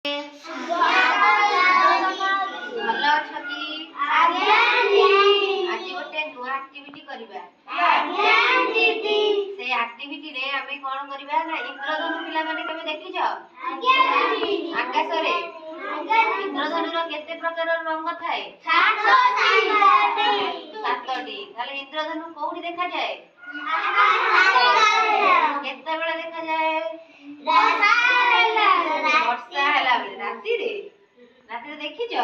ଭଲ ଅଛ କି? ଆଜି ଗୋଟେ ନୂଆ ଆକ୍ଟିଭିଟି କରିବା। ସେ ଆକ୍ଟିଭିଟିରେ ଆମେ କଣ କରିବା ନା ଇନ୍ଦ୍ରଧନୁ ପିଲାମାନେ କେବେ ଦେଖିଛ? ଆକାଶରେ ଇନ୍ଦ୍ରଧନୁର କେତେ ପ୍ରକାର ରଙ୍ଗ ଥାଏ? 7ଟି। ତାହେଲେ ଇନ୍ଦ୍ରଧନୁ କୋଉଠି ଦେଖାଯାଏ? କେତେବେଳେ ଦେଖାଯାଏ? ବର୍ଷା ହେଲା ବେଳେ। ରାତିରେ ଦେଖିଛ?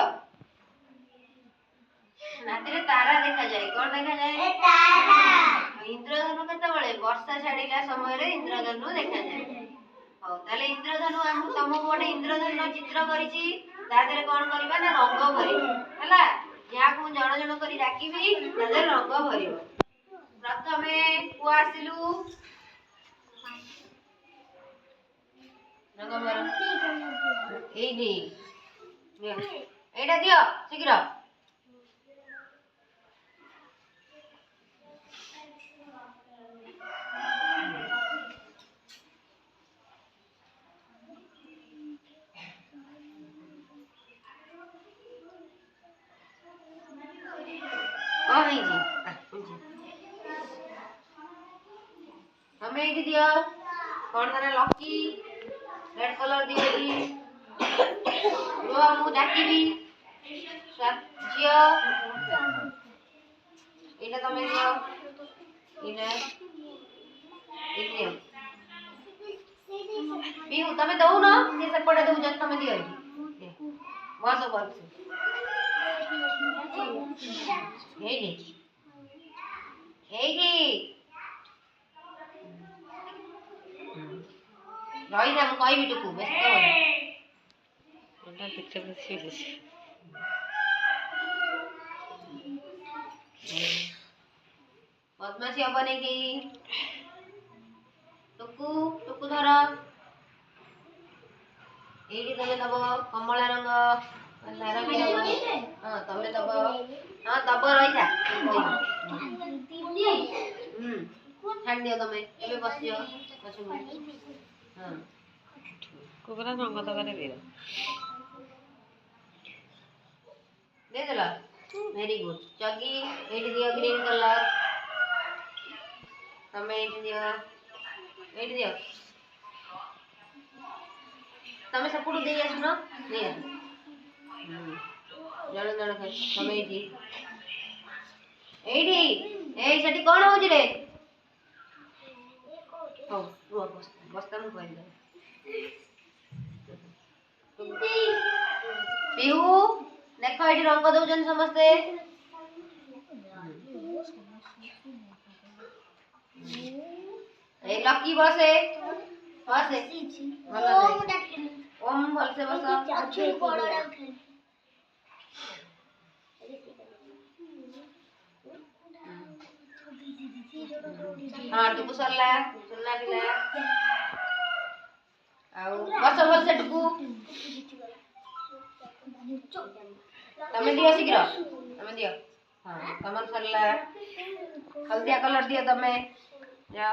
ରାତିରେ ତାରା ଦେଖାଯାଏ। କଣ ଦେଖାଯାଏ? ଇନ୍ଦ୍ରଧନୁ କେତେବେଳେ? ବର୍ଷା ଛାଡିଲା ସମୟରେ ଇନ୍ଦ୍ରଧନୁ ଦେଖାଯାଏ। ହଉ, ତାହେଲେ ଇନ୍ଦ୍ରଧନୁ ତମକୁ ଗୋଟେ ଇନ୍ଦ୍ରଧନୁର ଚିତ୍ର କରିଛି। ତା ଦେହରେ କଣ କରିବା ନା ରଙ୍ଗ ଭରିବ। ହେଲା, ଯାହାକୁ ଜଣ ଜଣ କରି ଡାକିବି ତା ଦେହରେ ରଙ୍ଗ ଭରିବ। ପ୍ରଥମେ ପୁଅ ଆସିଲୁ। ରଙ୍ଗ ଭର। ଏଇଠି ଏଇଟା ଦିଅ ଶୀଘ୍ର। କଣ ହେଇଛି? ତମେ ଏଇଠି ଦିଅ। କଣ ତାର ଲକି ରେଡ୍ କଲର ଦିଅ ଏଇଠି। ରୁହ, ମୁଁ ଡାକିବି। ଝିଅ ଏଇଟା ତମେ ଦିଅ। ଏଇଟା ଦିଅ। ବିହୁ ତମେ ଦଉନ, ସେ ସେପଟେ ଦଉଛନ୍ତି, ତମେ ଦିଅ ଏଇଠି। ବସ ବସ। ଏଇଠି ଏଇଠି ରହିଯା, ମୁଁ କହିବି ଟୁକୁ। ବ୍ୟସ୍ତ ବଦମାସି ହବନି କେହି। ଟୁକୁ ଧର। ଏଇଠି ତମେ ଦବ କମଳା ରଙ୍ଗ, ନାରଙ୍ଗୀ ରଙ୍ଗ। ହଁ ତମେ ଦବ। ହଁ ଦବ, ରହିଥା। ଛାଡ଼ି ଦିଅ ତମେ। ଏବେ ବସିଯିବ ପଛକୁ। ହଁ କୁକୁରା ରଙ୍ଗ ଦବାରେ ଦିଅ। ଦେଇଦେଲ? Very good. ଜଗି ଏଇଠି ଦିଅ ଗ୍ରୀନ କଲର। ତମେ ଏଇଠି ଦିଅ। ଏଇଠି ଦିଅ। ତମେ ସେପଟୁ ଦେଇ ଆସୁନ। ଦେଇ ଆସ। ଜଣ ଜଣ ତମେ ଏଇଠି। ଏଇଠି ଏଇ ସେଠି କଣ ହଉଛି ରେ? ହଉ ରୁହ, ବସ୍ତା ମୁଁ କହିଦେବି। ପିହୁ ଦେଖ, ଏଇଠି ରଙ୍ଗ ଦଉଛନ୍ତି ସମସ୍ତେ। ଏଇ ଲକି ବସେ। ବସେ ଓମ୍ ଭଲସେ ବସ। ହଁ ଟୁକୁ ସରିଲା। ସୁନା ପିଲା। ଆଉ ବସ ଭଲସେ ଟୁକୁ। ତମେ ଦିଅ ଶୀଘ୍ର। ତମେ ଦିଅ। ହଁ ତମର ସରିଲା। ହଳଦିଆ କଲର ଦିଅ ତମେ। ଯାଅ।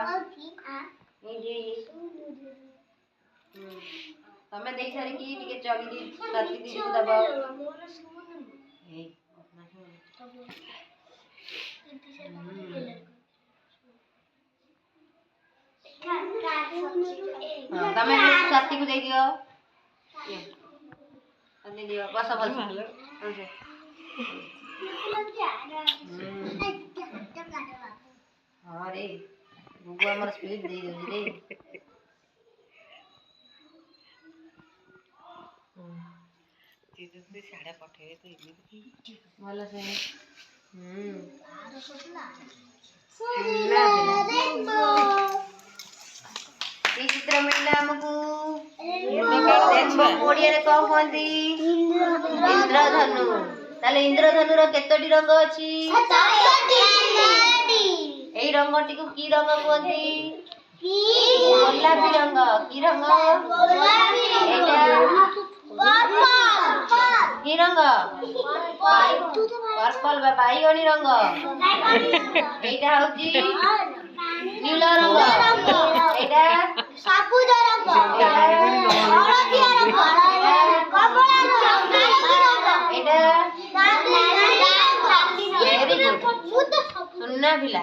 ତମେ ଦେଇ ସାରିକି ଟିକେ ଜଗି ଦିଦିକୁ ଦବ। ତମେ ସାଥିକୁ ଦେଇଦିଅ। ଦିଅ ବସ ଭଲ। ହଁ ରେ, ଗୁଗୁ ଆମର ସ୍ପିଡ ଦେଇଦଉଛି ରେ। ସାଢେ ପଠେଇବେ ତ ଏମିତି ଭଲ ସେ। କି ଚିତ୍ର ମିଳିଲା ଆମକୁ? ଓଡ଼ିଆରେ କଣ କୁହନ୍ତି? ଇନ୍ଦ୍ରଧନୁ। ତାହେଲେ ଇନ୍ଦ୍ରଧନୁର କେତୋଟି ରଙ୍ଗ ଅଛି? ଏଇ ରଙ୍ଗଟିକୁ କି ରଙ୍ଗ କୁହନ୍ତି? ଗୋଲାପୀ ରଙ୍ଗ। କି ରଙ୍ଗ? କି ରଙ୍ଗ? ପର୍ପଲ ବା ବାଇଗଣୀ ରଙ୍ଗ। ଏଇଟା ହଉଛି ନୀଳ ରଙ୍ଗ। ଏଇଟା ସବୁଜ ରଙ୍ଗ। ସୁନା ପିଲା।